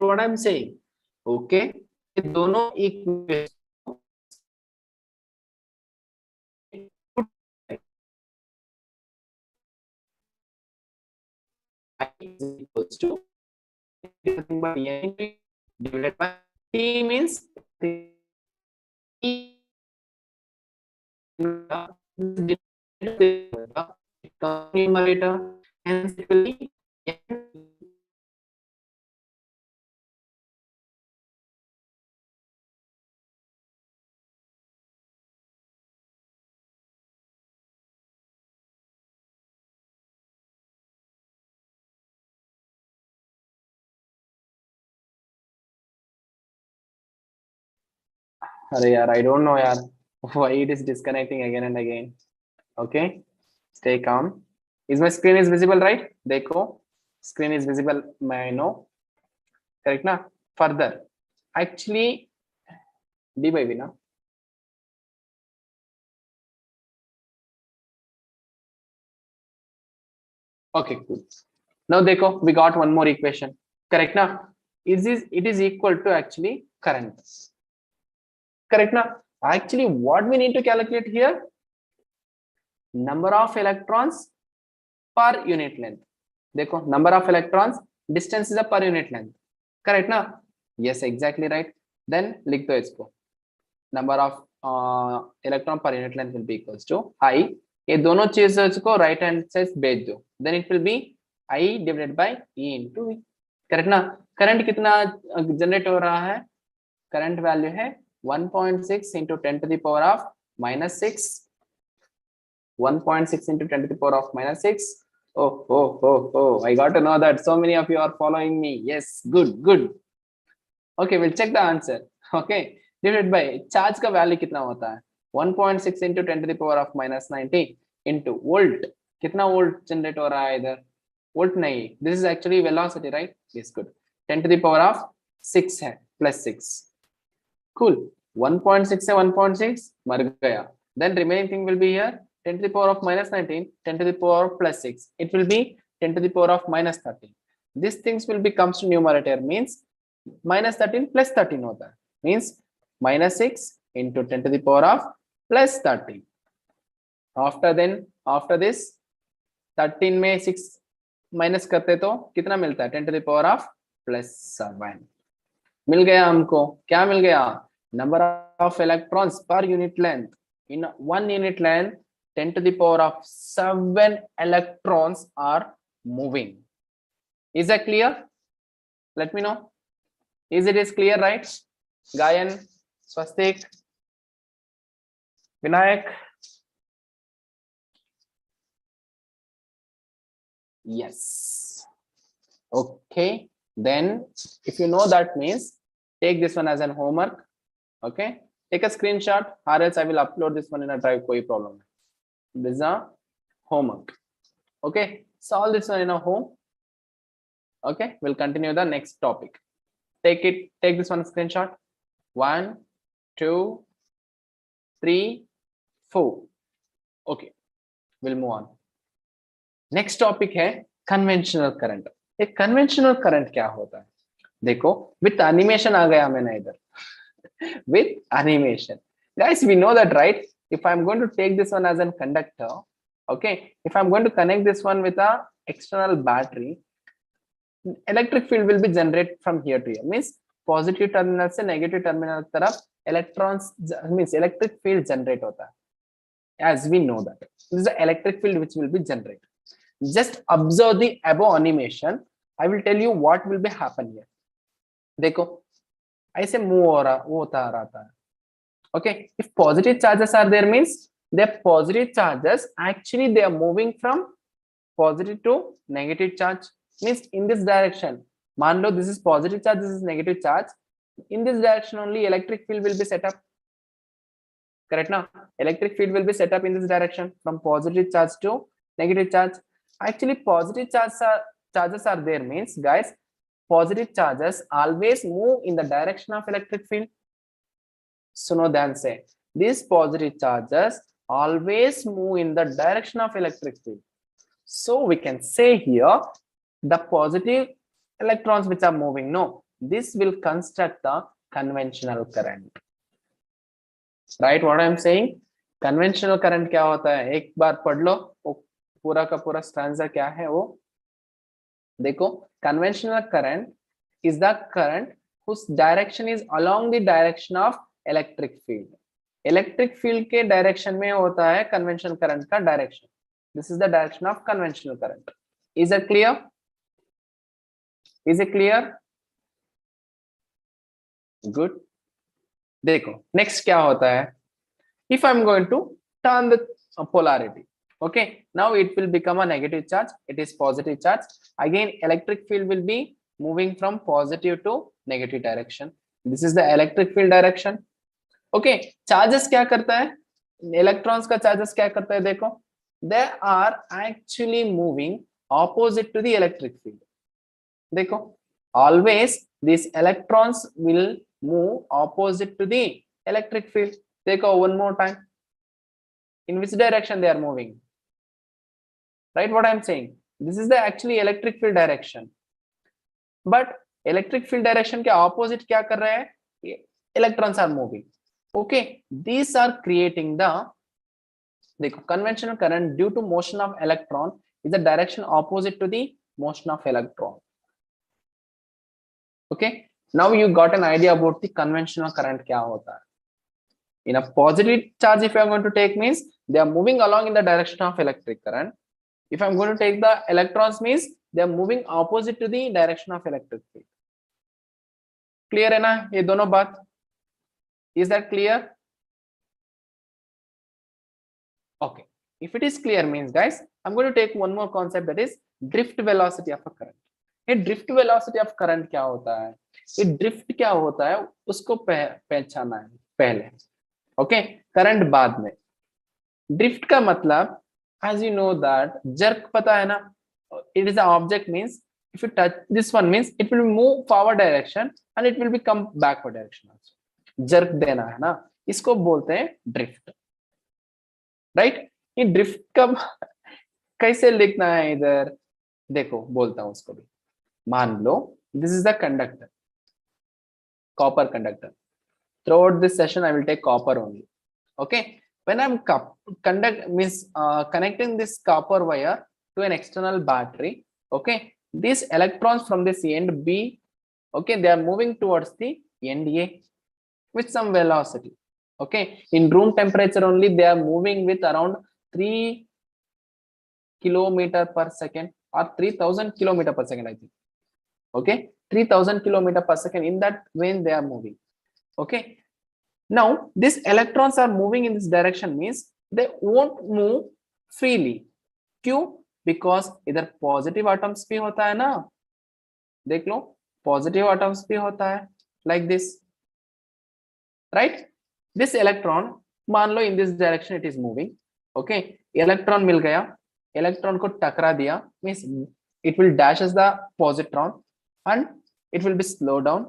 what I'm saying. Okay. ये दोनों equation I is equals to nothing but n divided by T means T numerator, hence it will be n. अरे यार, I don't know यार why it is disconnecting again and again. Okay, stay calm. Is my screen is visible, right? देखो, screen is visible, मैं know, correct ना? Further, actually D by V ना? Okay, cool. Now देखो, we got one more equation, correct ना? It is equal to actually current, correct ना? Actually what we need to calculate here, number of electrons per unit length. देखो, number of electrons, distance is a per unit length, correct ना? Yes, exactly right. Then लिख दो इसको, number of electron per unit length will be equals to I, ये दोनों चीजों को right hand side भेज दो, then it will be I divided by E into V, correct ना? करंट कितना जनरेट हो रहा है? करंट वैल्यू है 1.6 into 10 to the power of minus 6, 1.6 into 10 to the power of minus 6. Oh, I got to know that so many of you are following me. Yes, good. Okay, we'll check the answer. Okay, divided by charge का value कितना होता है? 1.6 into 10 to the power of minus 90 into volt, कितना volt generate हो रहा है इधर? Volt नहीं, this is actually velocity, right? Yes, good. 10 to the power of 6 है, plus 6. Cool. 1.6 से 1.6 मर गया. Then remaining thing will be here 10 to the power of minus 19, 10 to the power of plus 6. It will be 10 to the power of minus 13. These things will be comes to numerator, means minus 13 plus 13 होता है, means minus 6 into 10 to the power of plus 13. After this 13 में 6 minus करते तो कितना मिलता है? 10 to the power of plus 7 मिल गया हमको। क्या मिल गया? Number of electrons per unit length, in 1 unit length 10 to the power of 7 electrons are moving. Is that clear? Let me know. Is it clear, right? Gayan, Swastik, Vinayak. Yes. Okay. Then if you know that means take this one as an homework. Okay. Take a screenshot or else I will upload this one in a drive. Koi problem. This is a homework. Okay. Solve this one in a home. Okay. We'll continue the next topic. Take this one screenshot. 1, 2, 3, 4. Okay. We'll move on. Next topic है conventional current. एक conventional current क्या होता है? देखो with animation आ गया मैंने इधर. With animation guys, we know that, right? If I'm going to take this one as a conductor, okay, if I'm going to connect this one with a external battery, electric field will be generated from here to here. Means positive terminal से negative terminal तरफ electrons means electric field generate होता है. As we know that this is the electric field which will be generated. Just observe the above animation. I will tell you what will be happen here. देखो ऐसे move हो रहा वो होता रहता है. Okay, if positive charges are there means the positive charges actually they are moving from positive to negative charge. Means in this direction. मान लो this is positive charge, this is negative charge. In this direction only electric field will be set up. Correct now? Electric field will be set up in this direction from positive charge to negative charge. Actually positive charges are there means guys positive charges always move in the direction of electric field. Suno then say these positive charges always move in the direction of electric field. So we can say here the positive electrons which are moving, no, this will construct the conventional current. Right? What I am saying, conventional current क्या होता है? एक बार पढ़ लो पूरा का पूरा stanza क्या है वो. देखो conventional current is the current whose direction is along the direction of electric field. Electric field के direction में होता है conventional current का direction. This is the direction of conventional current. Is it clear? Is it clear? Good. देखो next क्या होता है? If I'm going to turn the polarity, okay, now it will become a negative charge. It is positive charge. Again, electric field will be moving from positive to negative direction. This is the electric field direction. Okay, charges क्या करता है? Electrons का charges क्या करता है? देखो, they are actually moving opposite to the electric field. देखो, always these electrons will move opposite to the electric field. देखो one more time. In which direction they are moving? Right? What I am saying. This is the actually electric field direction. But electric field direction के opposite क्या कर रहे हैं? Electrons are moving. Okay. These are creating the देखो conventional current due to motion of electron is the direction opposite to the motion of electron. Okay. Now you got an idea about the conventional current क्या होता है. In a positive charge, if I am going to take means they are moving along in the direction of electric current. If I am going to take the electrons means they are moving opposite to the direction of electric field. Clear है ना ये दोनों बात? Is that clear? Okay. If it is clear means guys, I'm going to take one more concept, that is drift velocity of a current. ये drift velocity of current क्या होता है? ये drift क्या होता है उसको पहचाना है पहले. Okay, current बाद में. Drift का मतलब, as you know that jerk पता है ना? It is an object means if you touch this one means it will move forward direction and it will become backward direction also. Jerk देना है ना? इसको बोलते हैं drift. Right? ये drift का कैसे लिखना है इधर? देखो बोलता हूँ उसको भी. मान लो this is the conductor, copper conductor. Throughout this session I will take copper only. Okay, when I'm connecting this copper wire to an external battery, okay, these electrons from this end B, okay, they are moving towards the end A with some velocity. Okay, in room temperature only they are moving with around 3 kilometer per second or 3000 kilometer per second, I think. Okay, 3000 kilometer per second. In that way they are moving. Okay, now these electrons are moving in this direction means they won't move freely. क्यों? Because इधर positive atoms भी होता है ना, देख लो positive atoms भी होता है, like this, right? This electron, मान लो in this direction it is moving. Okay, electron मिल गया, इलेक्ट्रॉन को टकरा दिया, means it will dashes the positron and it will be slow down,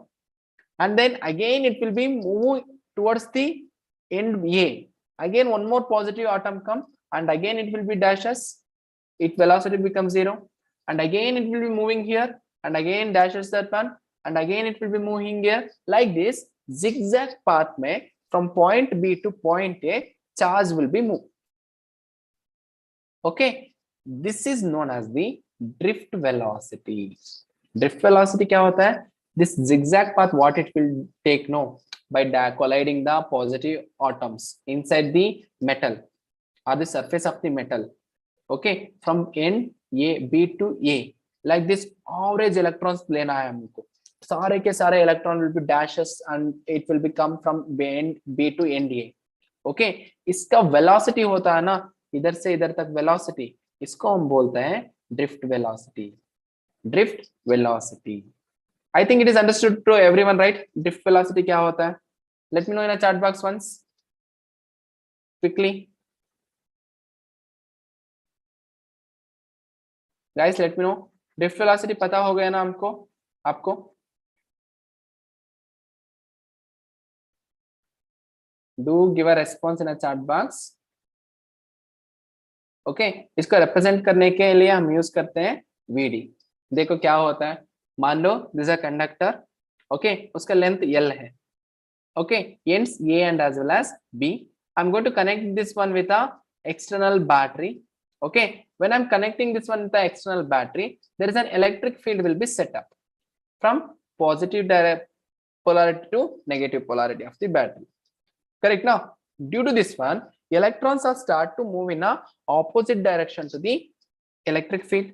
and then again it will be move towards the end A. Again one more positive atom come and again it will be dashes, its velocity becomes 0, and again it will be moving here and again dashes that one and again it will be moving here, like this zigzag path mein from point B to point A charge will be moved. Okay, this is known as the drift velocity. Drift velocity क्या होता है? This zigzag path what it will take, no, by colliding the positive atoms inside the metal or the surface of the metal. Okay, from end A B to A, like this average electrons लेना है हमको, सारे के सारे electron will be dashes and it will become from end B to end A. Okay, इसका velocity होता है ना, इधर से इधर तक velocity, इसको हम बोलते हैं drift velocity. Drift velocity, I think it is understood to everyone, right? Drift velocity क्या होता है? Let me know in a chat box once quickly. Guys, let me know. Drift velocity पता हो गया ना हमको, आपको? Do give a response in a chat box. Okay, इसको represent करने के लिए हम use करते हैं VD. देखो क्या होता है, मान लो this is a conductor. Okay, उसका length L है. Okay, ends A and as well as B. I'm going to connect this one with a external battery. Okay, when I'm connecting this one with the external battery, there is an electric field will be set up from positive polarity to negative polarity of the battery. Correct? Now, due to this one, electrons are start to move in a opposite direction to the electric field.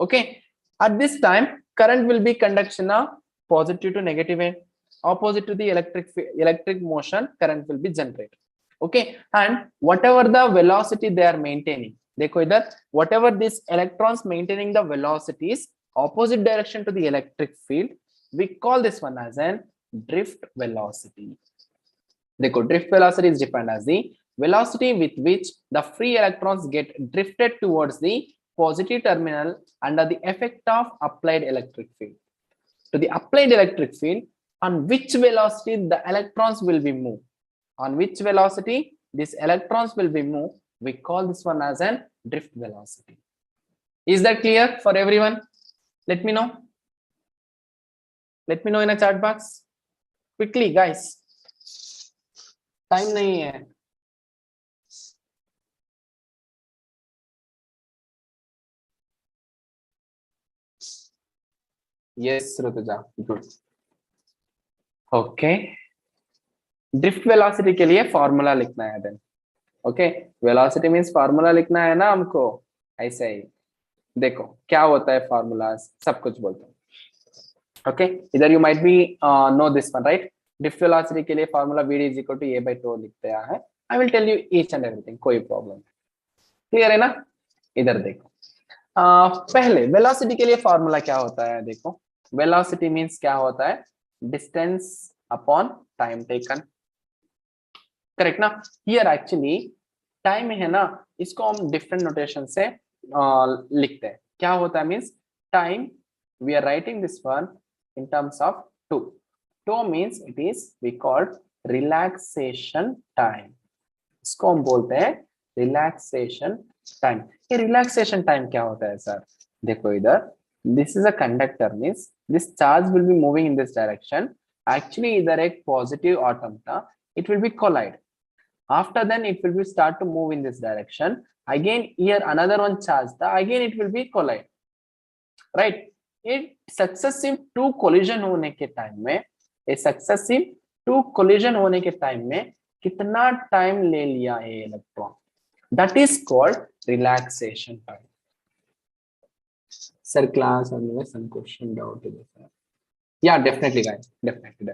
Okay, at this time, current will be conduction of positive to negative end. Opposite to the electric motion, current will be generated. Okay, and whatever the velocity they are maintaining, देखो इधर whatever these electrons maintaining the velocities opposite direction to the electric field, we call this one as an drift velocity. देखो drift velocity is defined as the velocity with which the free electrons get drifted towards the positive terminal under the effect of applied electric field. To the applied electric field, on which velocity the electrons will be moved, on which velocity these electrons will be moved, we call this one as an drift velocity. Is that clear for everyone? Let me know. Let me know in a chat box quickly, guys. Time nahi hai. Yes, Rutuja, good. Okay. Drift velocity के लिए formula लिखना है then. Okay, velocity means formula लिखना है ना हमको, ऐसे ही देखो क्या होता है फॉर्मूला, सब कुछ बोलता हूँ. ओके, इधर you might be know this one, right? Drift velocity के लिए फॉर्मूला VD = A/τ लिखते हैं. I will tell you each and everything, कोई प्रॉब्लम. क्लियर है ना? इधर देखो, पहले वेलोसिटी के लिए फॉर्मूला क्या होता है. देखो, वेलोसिटी मींस क्या होता है, distance upon time taken. Correct ना? हियर एक्चुअली टाइम है ना, इसको हम डिफरेंट नोटेशन से लिखते हैं. क्या होता है means time, we are writing this one in terms of tau. Tau means it is we called relaxation time. इसको हम बोलते हैं रिलैक्सेशन टाइम. ये रिलैक्सेशन टाइम क्या होता है सर? देखो इधर, this is a conductor means this charge will be moving in this direction. Actually इधर एक पॉजिटिव एटम था, it will be collide. After then it will be start to move in this direction. Again here another one charge tha, again it will be collide, right? It successive two collision होने के time में, ये successive two collision होने के time में कितना time ले लिया है electron, That is called relaxation time. Sir, class and some question doubt. Yeah, definitely, guys. Definitely.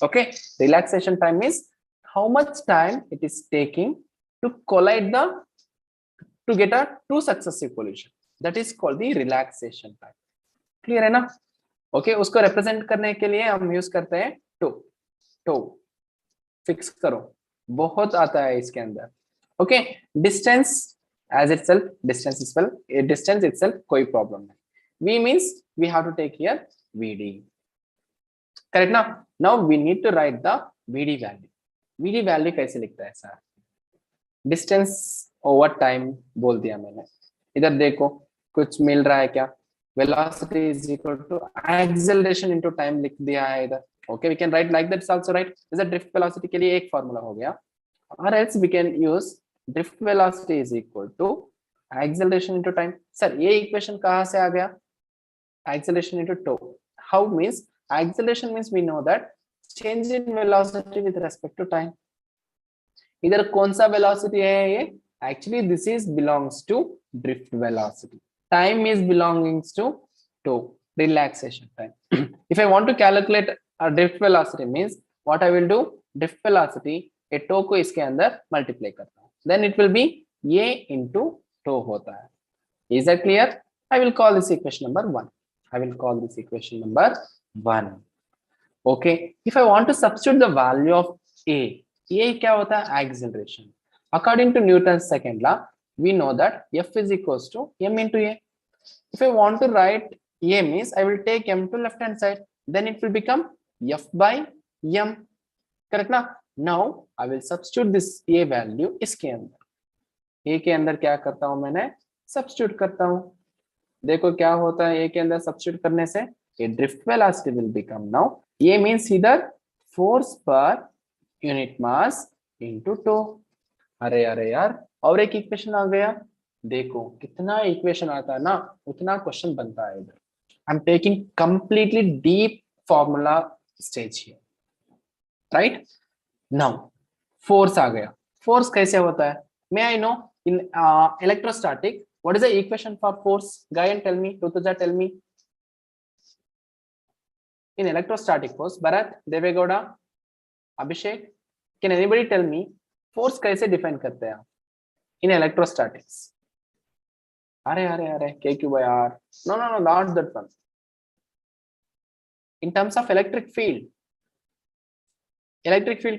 Okay, relaxation time is how much time it is taking to collide to get a two successive collision. That is called the relaxation time. Clear है ना? Okay, उसको represent करने के लिए हम use करते हैं to fix करो, बहुत आता है इसके अंदर. Okay, distance as itself, distance itself कोई problem नहीं. V means we have to take here VD. Correct ना? Now we need to write the VD value. VD value कैसे लिखता है सर? Distance over time बोल दिया मैंने. इधर देखो कुछ मिल रहा है क्या? Velocity is equal to acceleration into time लिख दिया है इधर. Okay, we can write like that also, right? जैसे drift velocity के लिए एक formula हो गया. Or else we can use drift velocity is equal to acceleration into time. Sir ये equation कहाँ से आ गया? Acceleration into tau. How means acceleration means we know that change in velocity with respect to time. इधर कौन सा velocity है ये? Actually this is belongs to drift velocity. Time is belonging to relaxation time. If I want to calculate a drift velocity means what I will do? Drift velocity a tau को इसके अंदर multiply करता हूँ. Then it will be a into tau होता है. Is that clear? I will call this equation number 1. I will call this equation number 1. Okay. If I want to substitute the value of a क्या होता है? Acceleration. According to Newton's second law, we know that F is equals to m into a. If I want to write a means I will take m to left hand side. Then it will become F by m. Correct ना? Now I will substitute this a value इसके अंदर. a के अंदर क्या करता हूं मैंने? Substitute करता हूं. देखो क्या होता है a के अंदर substitute करने से? A drift velocity will become now. a means either force per unit mass into tau. अरे यार और एक इक्वेशन आ गया. देखो कितना इक्वेशन आता है ना उतना क्वेश्चन बनता है इधर. I am taking completely deep formula stage here, right? Now force आ गया. फोर्स कैसे होता है? May I know in electrostatic what is the equation for force? Gayan tell me, Rutuja tell me. In electrostatic force, Bharat, Devegowda, Abhishek, can anybody tell me force कैसे define करते हैं in electrostatics? अरे के क्यों यार? No not that one. In terms of electric field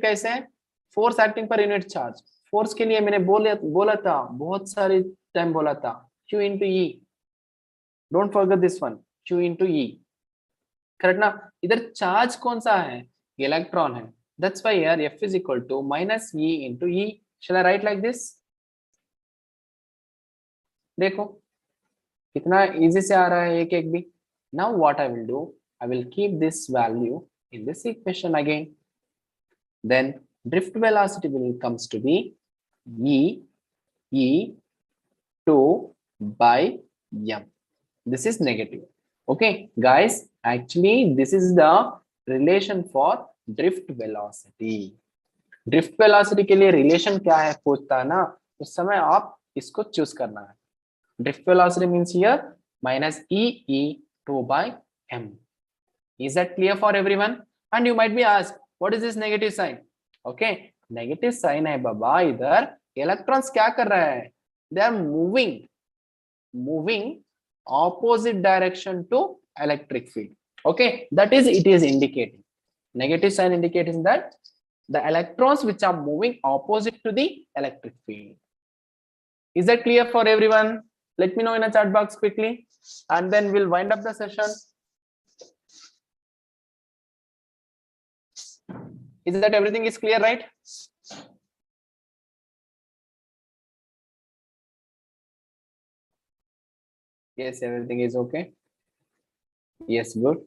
कैसे है? Force acting per unit charge. Force के लिए मैंने बोला था बहुत सारे टाइम बोला था Q into E. Don't forget this one, Q into E. Correct ना? इधर चार्ज कौन सा है? इलेक्ट्रॉन है. That's why here F is equal to minus E into E. Shall I write like this? देखो कितना easy से आ रहा है एक एक भी. Now what I will do? I will keep this value in this equation again. Then drift velocity will comes to be E2 by m. This is negative. Okay, guys. Actually, this is the relation for drift velocity. Drift velocity के लिए relation क्या है पूछता है ना, उस समय आप इसको चूज करना है. Drift velocity means here minus E2 by m. Is that clear for everyone? And you might be asked, what is this negative sign? Okay, negative sign है बाबा. इधर इलेक्ट्रॉन्स क्या कर रहा है? They are moving opposite direction to electric field. Okay, that is it is indicating. Negative sign indicating that the electrons which are moving opposite to the electric field. Is that clear for everyone? Let me know in a chat box quickly, and then we'll wind up the session. Is that everything is clear, right? Yes, everything is okay. Yes, good.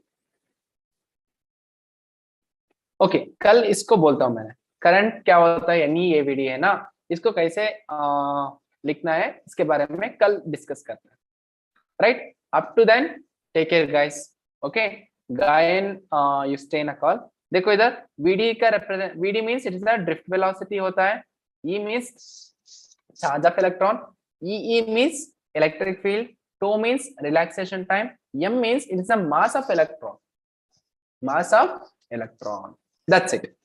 Okay, कल इसको बोलता हूं मैंने. Current क्या होता है यानी ये वीडियो है ना, इसको कैसे लिखना है इसके बारे में कल डिस्कस करते हैं. Right? Up to then take care guys. Okay, Gayan you stay in a call. देखो इधर वीडी का represent, VD means it is the drift velocity होता है. E means charge of electron. E means electric field. Tau means relaxation time. M means it is the mass of electron. Mass of electron. That's it.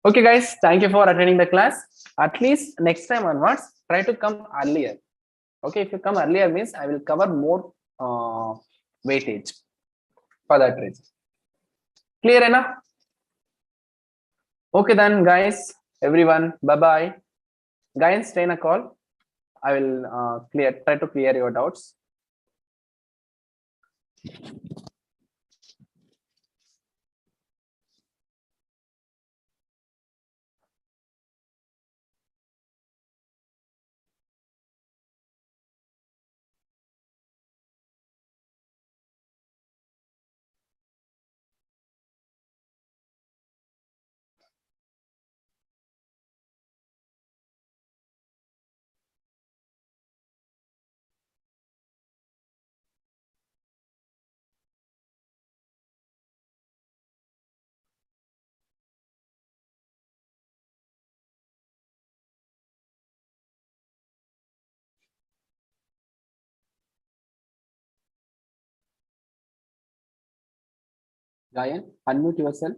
Okay, guys. Thank you for attending the class. At least next time onwards, try to come earlier. Okay, if you come earlier means I will cover more weightage for that reason. Clear enough? Okay then, guys. Everyone, bye bye. Guys, stay in a call. I will try to clear your doubts. Gayan, unmute yourself.